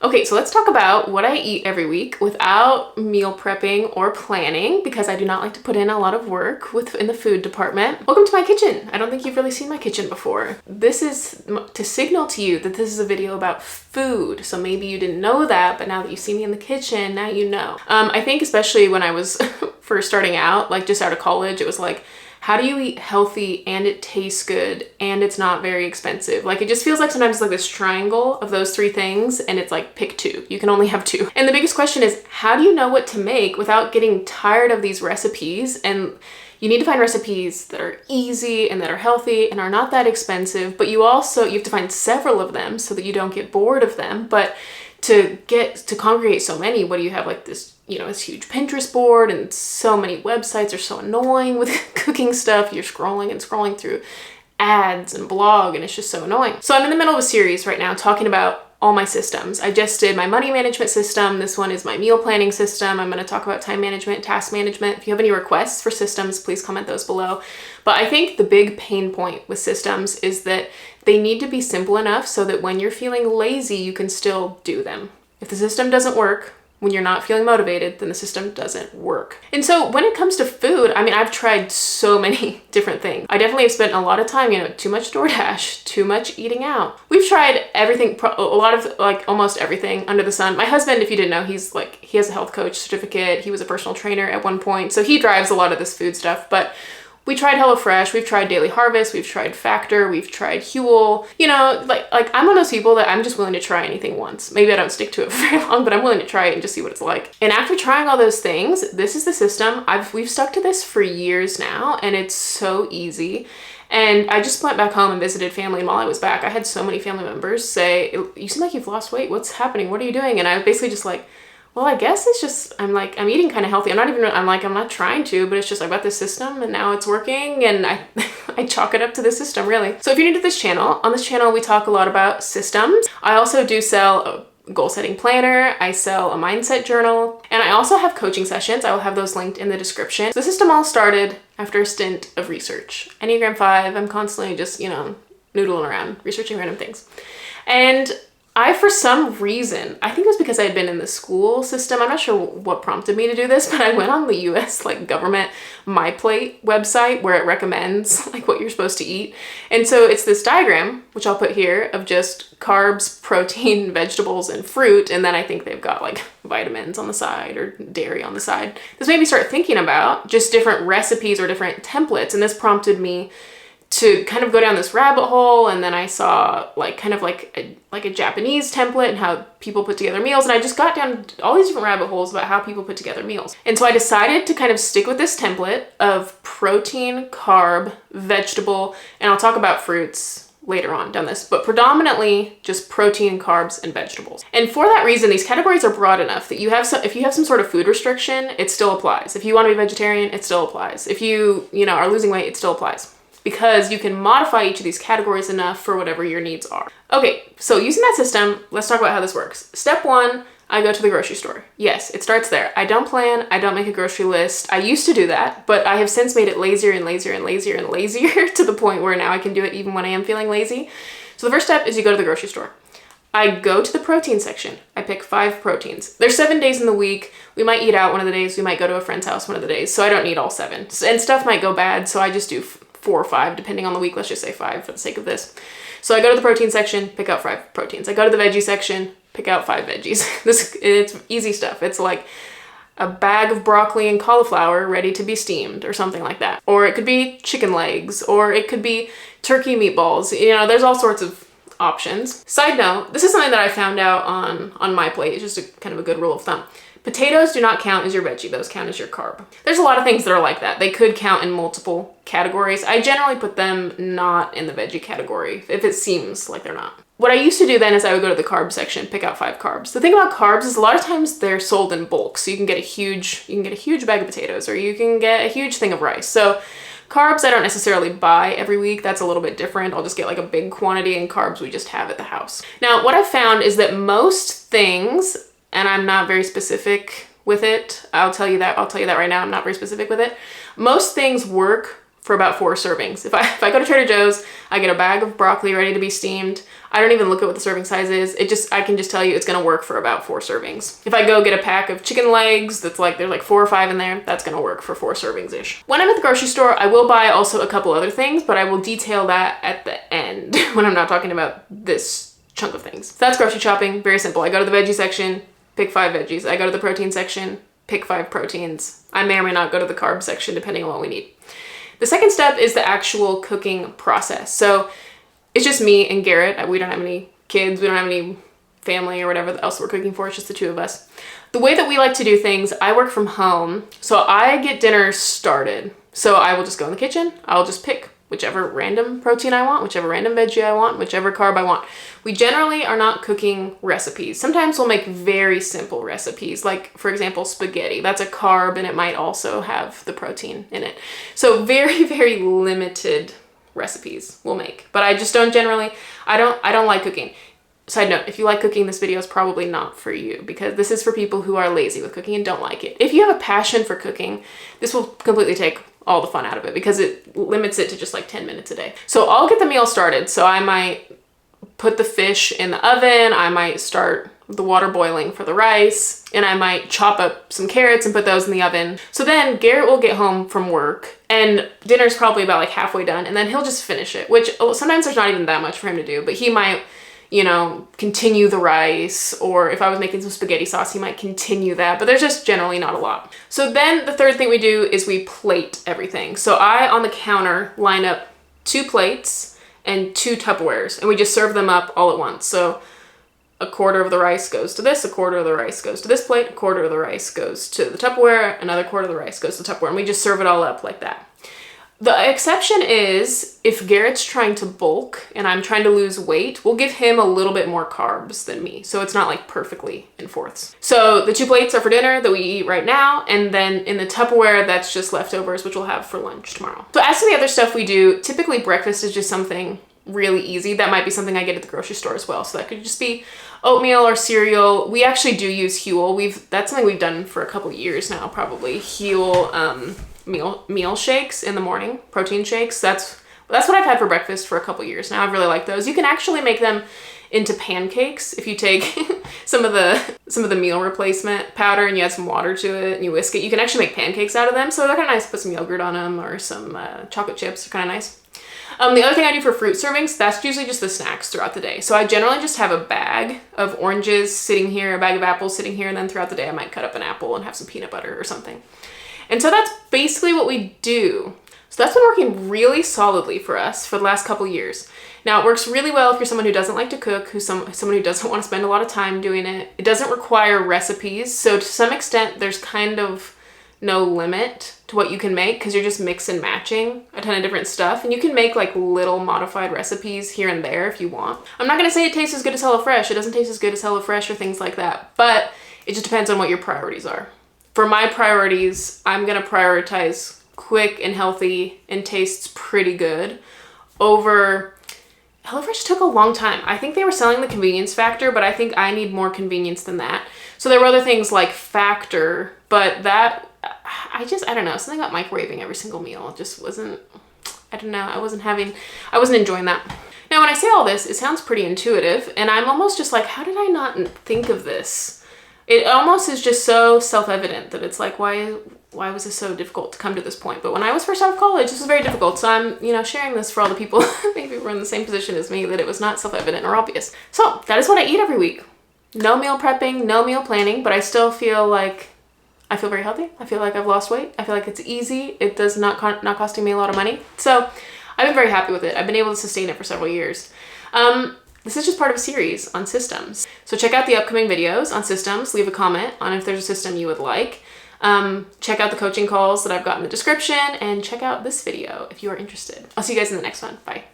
Okay, so let's talk about what I eat every week without meal prepping or planning, because I do not like to put in a lot of work in the food department. Welcome to my kitchen. I don't think you've really seen my kitchen before. This is to signal to you that this is a video about food. So maybe you didn't know that, but now that you see me in the kitchen, now you know. I think especially when I was first starting out, like just out of college, it was like, how do you eat healthy and it tastes good and it's not very expensive? Like, it just feels like sometimes like this triangle of those three things, and it's like, pick two. You can only have two. And the biggest question is, how do you know what to make without getting tired of these recipes? And you need to find recipes that are easy and that are healthy and are not that expensive, but you have to find several of them so that you don't get bored of them. But to congregate so many, what do you have? Like this, this huge Pinterest board, and so many websites are so annoying with cooking stuff. You're scrolling and scrolling through ads and blog, and it's just so annoying. So I'm in the middle of a series right now talking about all my systems. I just did my money management system. This one is my meal planning system. I'm going to talk about time management, task management. If you have any requests for systems, please comment those below. But I think the big pain point with systems is that they need to be simple enough so that when you're feeling lazy, you can still do them. If the system doesn't work when you're not feeling motivated, then the system doesn't work. And so when it comes to food, I've tried so many different things. I definitely have spent a lot of time, too much DoorDash, too much eating out. We've tried everything, a lot of almost everything under the sun. My husband, if you didn't know, he has a health coach certificate. He was a personal trainer at one point. So he drives a lot of this food stuff, but we tried HelloFresh, we've tried Daily Harvest, we've tried Factor, we've tried Huel. I'm one of those people that I'm just willing to try anything once. Maybe I don't stick to it for very long, but I'm willing to try it and just see what it's like. And after trying all those things, this is the system. We've stuck to this for years now, and it's so easy. And I just went back home and visited family, and while I was back, I had so many family members say, "You seem like you've lost weight. What's happening? What are you doing?" And I was basically just like, well, I guess it's just, I'm eating kind of healthy. I'm not trying to, but it's just, I've got this system and now it's working, and I chalk it up to the system, really. So if you're new to this channel, on this channel, we talk a lot about systems. I also do sell a goal setting planner. I sell a mindset journal, and I also have coaching sessions. I will have those linked in the description. So the system all started after a stint of research. Enneagram 5, I'm constantly just, noodling around, researching random things. And for some reason, I think it was because I had been in the school system. I'm not sure what prompted me to do this, but I went on the US government MyPlate website where it recommends what you're supposed to eat. And so it's this diagram, which I'll put here, of just carbs, protein, vegetables, and fruit. And then I think they've got vitamins on the side or dairy on the side. This made me start thinking about just different recipes or different templates. And this prompted me to kind of go down this rabbit hole. And then I saw a Japanese template and how people put together meals. And I just got down all these different rabbit holes about how people put together meals. And so I decided to kind of stick with this template of protein, carb, vegetable, and I'll talk about fruits later on down this, but predominantly just protein, carbs, and vegetables. And for that reason, these categories are broad enough that if you have some sort of food restriction, it still applies. If you want to be vegetarian, it still applies. If you are losing weight, it still applies, because you can modify each of these categories enough for whatever your needs are. Okay, so using that system, let's talk about how this works. Step 1, I go to the grocery store. Yes, it starts there. I don't plan, I don't make a grocery list. I used to do that, but I have since made it lazier and lazier and lazier and lazier to the point where now I can do it even when I am feeling lazy. So the first step is you go to the grocery store. I go to the protein section. I pick 5 proteins. There's 7 days in the week. We might eat out one of the days. We might go to a friend's house one of the days. So I don't need all 7. And stuff might go bad, so I just do 4 or 5, depending on the week. Let's just say 5 for the sake of this. So I go to the protein section, pick out 5 proteins. I go to the veggie section, pick out 5 veggies. It's easy stuff. It's like a bag of broccoli and cauliflower ready to be steamed or something like that. Or it could be chicken legs, or it could be turkey meatballs. There's all sorts of options. Side note, this is something that I found out on MyPlate. It's just kind of a good rule of thumb. Potatoes do not count as your veggie. Those count as your carb. There's a lot of things that are like that. They could count in multiple categories. I generally put them not in the veggie category if it seems like they're not. What I used to do then is I would go to the carb section, pick out 5 carbs. The thing about carbs is a lot of times they're sold in bulk. So you can get a huge bag of potatoes, or you can get a huge thing of rice. So carbs I don't necessarily buy every week. That's a little bit different. I'll just get a big quantity, and carbs we just have at the house. Now, what I've found is that most things, and I'm not very specific with it. I'll tell you that right now. I'm not very specific with it. Most things work for about 4 servings. If I go to Trader Joe's, I get a bag of broccoli ready to be steamed. I don't even look at what the serving size is. I can just tell you it's gonna work for about 4 servings. If I go get a pack of chicken legs, there's like 4 or 5 in there, that's gonna work for 4 servings-ish. When I'm at the grocery store, I will buy also a couple other things, but I will detail that at the end when I'm not talking about this chunk of things. So that's grocery shopping, very simple. I go to the veggie section, pick 5 veggies. I go to the protein section, pick 5 proteins. I may or may not go to the carb section depending on what we need. The second step is the actual cooking process. So it's just me and Garrett. We don't have any kids. We don't have any family or whatever else we're cooking for. It's just the 2 of us. The way that we like to do things, I work from home. So I get dinner started. So I will just go in the kitchen. I'll just pick whichever random protein I want, whichever random veggie I want, whichever carb I want. We generally are not cooking recipes. Sometimes we'll make very simple recipes, like for example, spaghetti. That's a carb and it might also have the protein in it. So very, very limited recipes we'll make. But I just don't generally, I don't like cooking. Side note, if you like cooking, this video is probably not for you because this is for people who are lazy with cooking and don't like it. If you have a passion for cooking, this will completely take all the fun out of it because it limits it to just like 10 minutes a day. So I'll get the meal started. So I might put the fish in the oven. I might start the water boiling for the rice, and I might chop up some carrots and put those in the oven. So then Garrett will get home from work and dinner's probably about like halfway done, and then he'll just finish it, which sometimes there's not even that much for him to do, but he might, you know, continue the rice, or if I was making some spaghetti sauce, he might continue that, but there's just generally not a lot. So then the third thing we do is we plate everything. So I, on the counter, line up 2 plates and 2 Tupperwares, and we just serve them up all at once. So a quarter of the rice goes to this, a quarter of the rice goes to this plate, a quarter of the rice goes to the Tupperware, another quarter of the rice goes to the Tupperware, and we just serve it all up like that. The exception is if Garrett's trying to bulk and I'm trying to lose weight, we'll give him a little bit more carbs than me. So it's not like perfectly in fourths. So the 2 plates are for dinner that we eat right now. And then in the Tupperware, that's just leftovers, which we'll have for lunch tomorrow. So as to the other stuff we do, typically breakfast is just something really easy. That might be something I get at the grocery store as well. So that could just be oatmeal or cereal. We actually do use Huel. That's something we've done for a couple years now, probably. Huel, meal shakes in the morning, protein shakes. That's what I've had for breakfast for a couple years now. I've really liked those. You can actually make them into pancakes if you take some of the meal replacement powder and you add some water to it and you whisk it. You can actually make pancakes out of them. So they're kind of nice. Put some yogurt on them or some chocolate chips. They're kind of nice. The other thing I do for fruit servings, that's usually just the snacks throughout the day. So I generally just have a bag of oranges sitting here, a bag of apples sitting here, and then throughout the day I might cut up an apple and have some peanut butter or something. And so that's basically what we do. So that's been working really solidly for us for the last couple years. Now it works really well if you're someone who doesn't like to cook, someone who doesn't want to spend a lot of time doing it. It doesn't require recipes. So to some extent, there's kind of no limit to what you can make because you're just mix and matching a ton of different stuff. And you can make like little modified recipes here and there if you want. I'm not going to say it tastes as good as HelloFresh. It doesn't taste as good as HelloFresh or things like that, but it just depends on what your priorities are. For my priorities, I'm going to prioritize quick and healthy and tastes pretty good over HelloFresh. Took a long time. I think they were selling the convenience factor, but I think I need more convenience than that. So there were other things like Factor, but that I don't know, something about microwaving every single meal just wasn't, I don't know, I wasn't enjoying that. Now, when I say all this, it sounds pretty intuitive, and I'm almost just like, how did I not think of this? It almost is just so self-evident that it's like, why was this so difficult to come to this point? But when I was first out of college, this was very difficult. So I'm, sharing this for all the people maybe who were in the same position as me, that it was not self-evident or obvious. So that is what I eat every week. No meal prepping, no meal planning, but I still feel like I feel very healthy. I feel like I've lost weight. I feel like it's easy. It does not costing me a lot of money. So I've been very happy with it. I've been able to sustain it for several years. This is just part of a series on systems. So check out the upcoming videos on systems. Leave a comment on if there's a system you would like. Check out the coaching calls that I've got in the description, and check out this video if you are interested. I'll see you guys in the next one. Bye.